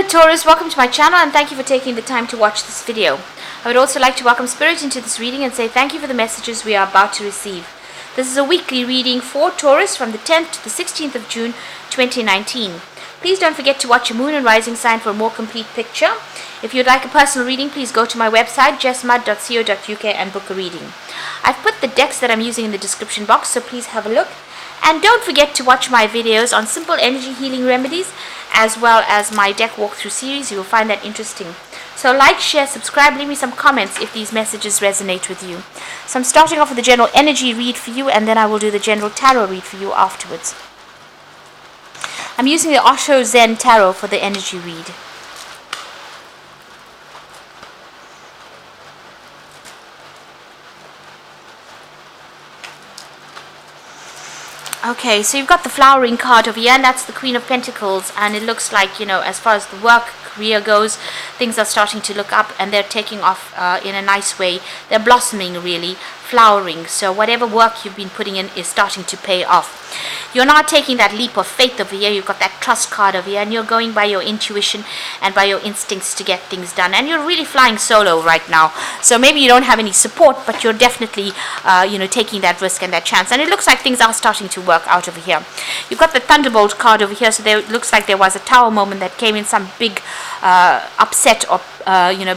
Hello Taurus, welcome to my channel and thank you for taking the time to watch this video. I would also like to welcome Spirit into this reading and say thank you for the messages we are about to receive. This is a weekly reading for Taurus from the 10th to the 16th of June 2019. Please don't forget to watch your moon and rising sign for a more complete picture. If you'd like a personal reading, please go to my website jessmud.co.uk and book a reading. I've put the decks that I'm using in the description box, so please have a look. And don't forget to watch my videos on simple energy healing remedies as well as my deck walkthrough series. You will find that interesting. So like, share, subscribe, leave me some comments if these messages resonate with you. So I'm starting off with the general energy read for you, and then I will do the general tarot read for you afterwards. I'm using the Osho Zen Tarot for the energy read. Okay, so you've got the flowering card over here, and that's the Queen of Pentacles, and it looks like, as far as the work, career goes, things are starting to look up and they're taking off in a nice way. They're blossoming, really, flowering. So whatever work you've been putting in is starting to pay off. You're not taking that leap of faith over here. You've got that trust card over here, and you're going by your intuition and by your instincts to get things done. And you're really flying solo right now. So maybe you don't have any support, but you're definitely, taking that risk and that chance. And it looks like things are starting to work out over here. You've got the Thunderbolt card over here. So it looks like there was a tower moment that came in, some big upset or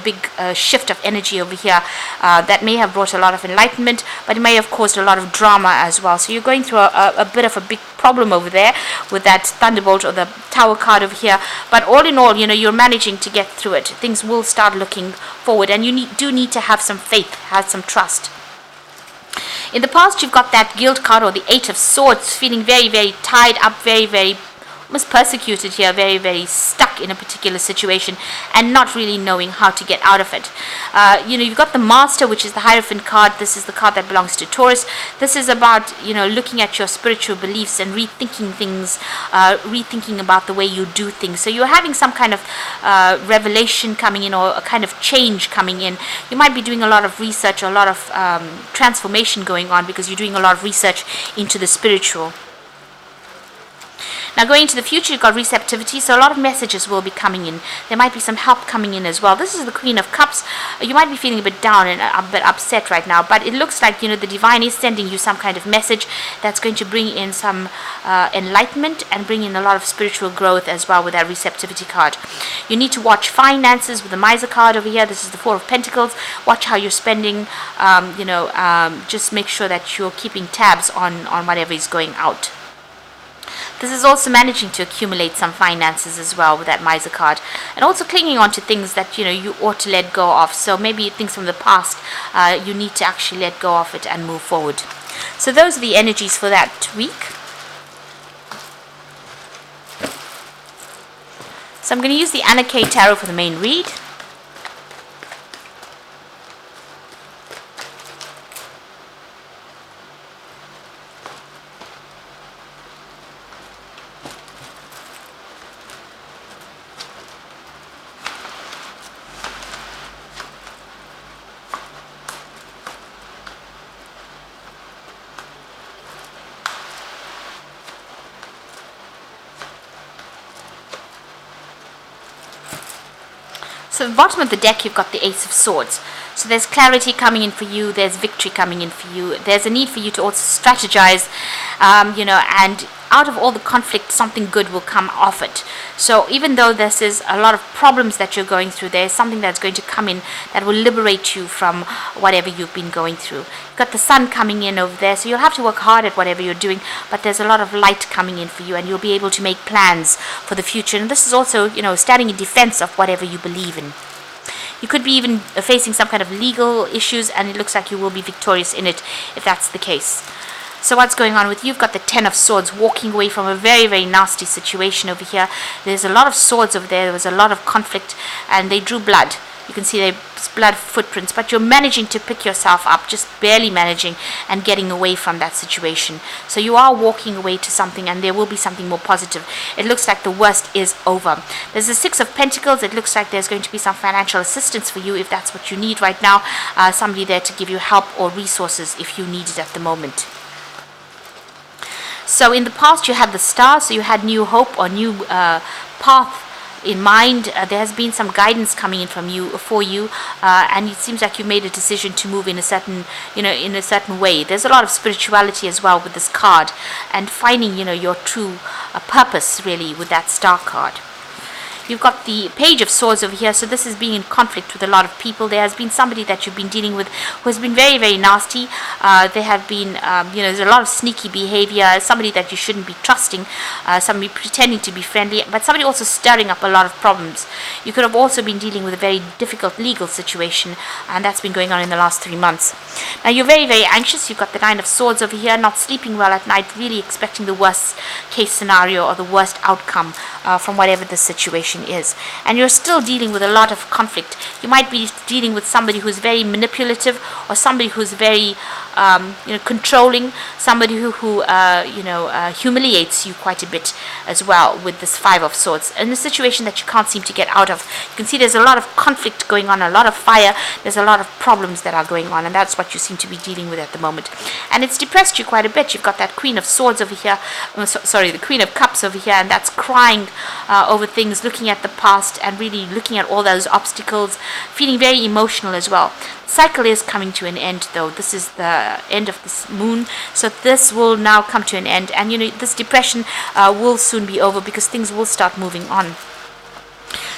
big shift of energy over here that may have brought a lot of enlightenment, but it may have caused a lot of drama as well. So you're going through a bit of a big problem over there with that Thunderbolt or the Tower card over here. But all in all, you're managing to get through it. Things will start looking forward, and you do need to have some faith, have some trust. In the past, you've got that Guilt card or the Eight of Swords, feeling very, very tied up, very, very almost persecuted here, very, very stuck in a particular situation and not really knowing how to get out of it. You've got the Master, which is the Hierophant card. This is the card that belongs to Taurus. This is about, looking at your spiritual beliefs and rethinking things, rethinking about the way you do things. So you're having some kind of revelation coming in, or a kind of change coming in. You might be doing a lot of research, a lot of transformation going on, because you're doing a lot of research into the spiritual. Now going into the future, you've got receptivity, so a lot of messages will be coming in. There might be some help coming in as well. This is the Queen of Cups. You might be feeling a bit down and a bit upset right now, but it looks like, the Divine is sending you some kind of message that's going to bring in some enlightenment and bring in a lot of spiritual growth as well with that receptivity card. You need to watch finances with the Miser card over here. This is the Four of Pentacles. Watch how you're spending, just make sure that you're keeping tabs on whatever is going out. This is also managing to accumulate some finances as well with that Miser card, and also clinging on to things that you ought to let go of. So maybe things from the past, you need to actually let go of it and move forward. So those are the energies for that week. So I'm going to use the Anna K Tarot for the main read. So at the bottom of the deck, you've got the Ace of Swords. So there's clarity coming in for you, there's victory coming in for you, there's a need for you to also strategize, and out of all the conflict, something good will come off it. So even though this is a lot of problems that you're going through, there's something that's going to come in that will liberate you from whatever you've been going through. You've got the Sun coming in over there, so you'll have to work hard at whatever you're doing, but there's a lot of light coming in for you, and you'll be able to make plans for the future. And this is also, standing in defense of whatever you believe in. You could be even facing some kind of legal issues, and it looks like you will be victorious in it if that's the case. So what's going on with you? You've got the Ten of Swords, walking away from a very, very nasty situation over here. There's a lot of swords over there. There was a lot of conflict, and they drew blood. You can see there's blood footprints, but you're managing to pick yourself up, just barely managing and getting away from that situation. So you are walking away to something, and there will be something more positive. It looks like the worst is over. There's the Six of Pentacles. It looks like there's going to be some financial assistance for you if that's what you need right now. Somebody there to give you help or resources if you need it at the moment. So in the past you had the Star, so you had new hope or new path in mind. There has been some guidance coming in from you for you, and it seems like you made a decision to move in a certain, in a certain way. There's a lot of spirituality as well with this card, and finding, your true purpose really with that star card. You've got the Page of Swords over here, so this is being in conflict with a lot of people. There has been somebody that you've been dealing with who has been very, very nasty. There have been, there's a lot of sneaky behavior, somebody that you shouldn't be trusting, somebody pretending to be friendly, but somebody also stirring up a lot of problems. You could have also been dealing with a very difficult legal situation, and that's been going on in the last 3 months. Now, you're very, very anxious. You've got the Nine of Swords over here, not sleeping well at night, really expecting the worst case scenario or the worst outcome from whatever the situation is, and you're still dealing with a lot of conflict. You might be dealing with somebody who's very manipulative, or somebody who's very controlling, somebody who humiliates you quite a bit as well with this Five of Swords, in a situation that you can't seem to get out of. You can see there's a lot of conflict going on, a lot of fire, there's a lot of problems that are going on, and that's what you seem to be dealing with at the moment, and it's depressed you quite a bit. You've got that Queen of Swords over here, the Queen of Cups over here, and that's crying over things, looking at the past and really looking at all those obstacles, feeling very emotional as well. The cycle is coming to an end, though. This is the end of this moon, so this will now come to an end, and this depression will soon be over because things will start moving on.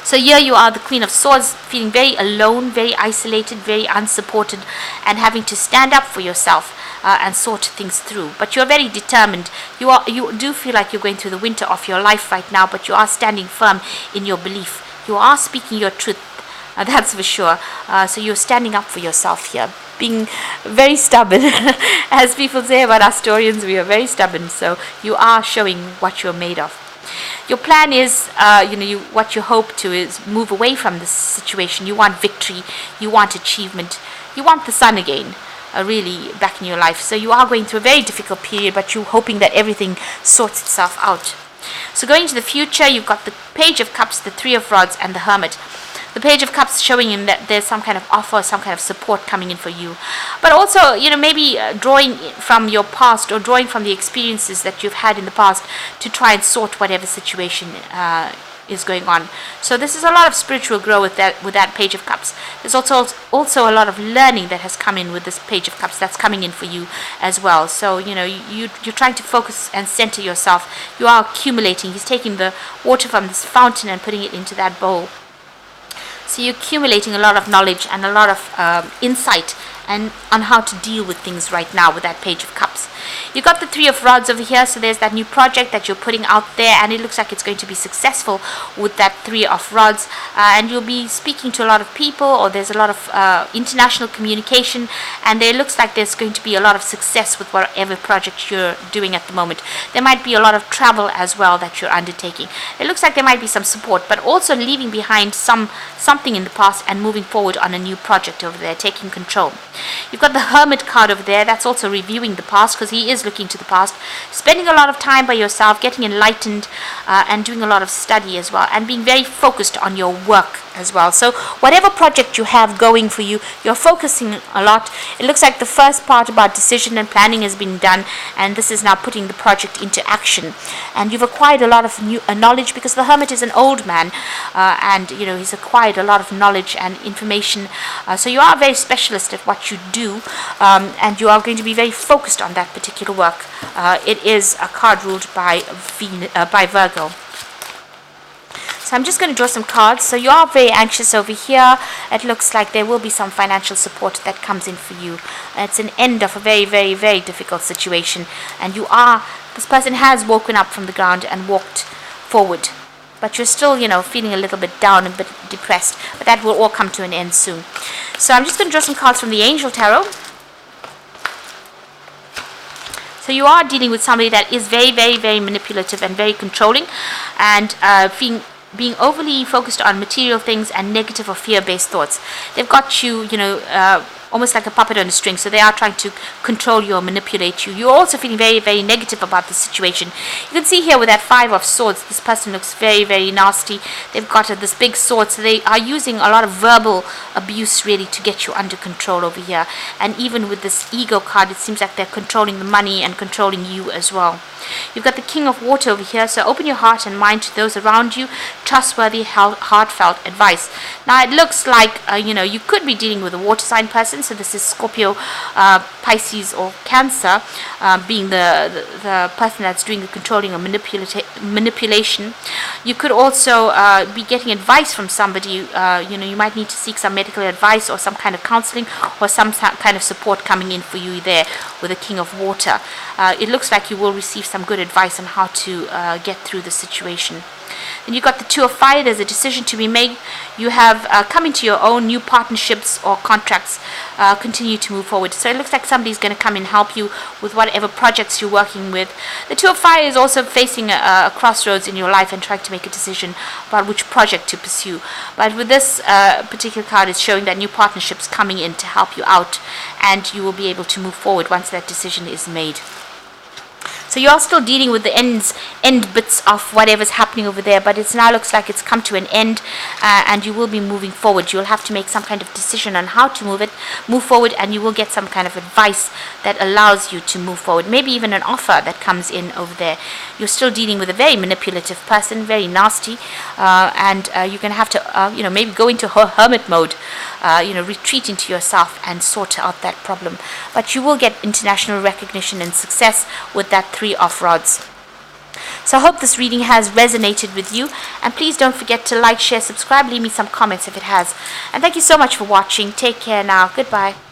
So here you are, the Queen of Swords, feeling very alone, very isolated, very unsupported, and having to stand up for yourself and sort things through. But you're very determined. You do feel like you're going through the winter of your life right now, but you are standing firm in your belief. You are speaking your truth, that's for sure. So you're standing up for yourself here, being very stubborn. As people say about us Taurians, we are very stubborn. So you are showing what you're made of. Your plan is, what you hope to is move away from this situation. You want victory, you want achievement, you want the sun again, really back in your life. So you are going through a very difficult period, but you're hoping that everything sorts itself out. So going into the future, you've got the Page of Cups, the Three of Rods, and the Hermit. The Page of Cups showing him that there's some kind of offer, some kind of support coming in for you. But also, maybe drawing from your past or drawing from the experiences that you've had in the past to try and sort whatever situation is going on. So this is a lot of spiritual growth with that Page of Cups. There's also a lot of learning that has come in with this Page of Cups that's coming in for you as well. So you're trying to focus and center yourself. You are accumulating. He's taking the water from this fountain and putting it into that bowl. So you're accumulating a lot of knowledge and a lot of insight and on how to deal with things right now with that Page of Cups. You've got the Three of Rods over here, so there's that new project that you're putting out there, and it looks like it's going to be successful with that Three of Rods, and you'll be speaking to a lot of people, or there's a lot of international communication, and it looks like there's going to be a lot of success with whatever project you're doing at the moment. There might be a lot of travel as well that you're undertaking. It looks like there might be some support, but also leaving behind something in the past and moving forward on a new project over there, taking control. You've got the Hermit card over there. That's also reviewing the past, because he is looking to the past, spending a lot of time by yourself, getting enlightened, and doing a lot of study as well, and being very focused on your work as well. So whatever project you have going for you, you're focusing a lot. It looks like the first part about decision and planning has been done, and this is now putting the project into action. And you've acquired a lot of new knowledge, because the Hermit is an old man, and he's acquired a lot of knowledge and information. So you are very specialist at what you do, and you are going to be very focused on that particular work. It is a card ruled by Virgo. So I'm just going to draw some cards. So you are very anxious over here. It looks like there will be some financial support that comes in for you. It's an end of a very, very, very difficult situation, and this person has woken up from the ground and walked forward. But you're still, feeling a little bit down, a bit depressed. But that will all come to an end soon. So I'm just going to draw some cards from the Angel Tarot. So you are dealing with somebody that is very, very, very manipulative and very controlling, and being overly focused on material things and negative or fear-based thoughts. They've got you, almost like a puppet on a string. So they are trying to control you or manipulate you. You're also feeling very, very negative about the situation. You can see here with that 5 of Swords, this person looks very, very nasty. They've got this big sword, so they are using a lot of verbal abuse really to get you under control over here. And even with this Ego card, it seems like they're controlling the money and controlling you as well. You've got the King of Water over here, so open your heart and mind to those around you. Trustworthy, heartfelt advice. Now it looks like you could be dealing with a water sign person, so this is Scorpio, Pisces or Cancer, being the person that's doing the controlling or manipulation. You could also be getting advice from somebody. You might need to seek some medical advice or some kind of counseling or some kind of support coming in for you there with the King of Water. It looks like you will receive some good advice on how to get through the situation. Then you've got the 2 of Fire. There's a decision to be made. You have come into your own new partnerships or contracts. Continue to move forward. So it looks like somebody's going to come and help you with whatever projects you're working with. The 2 of Fire is also facing a crossroads in your life and trying to make a decision about which project to pursue. But with this particular card, it's showing that new partnerships coming in to help you out, and you will be able to move forward once that decision is made. So you are still dealing with the end bits of whatever's happening over there, but it now looks like it's come to an end, and you will be moving forward. You'll have to make some kind of decision on how to move forward, and you will get some kind of advice that allows you to move forward. Maybe even an offer that comes in over there. You're still dealing with a very manipulative person, very nasty, and you're going to have to, maybe go into hermit mode, retreat into yourself and sort out that problem. But you will get international recognition and success with that 3 of Rods. So I hope this reading has resonated with you, and please don't forget to like, share, subscribe, leave me some comments if it has. And thank you so much for watching. Take care now. Goodbye.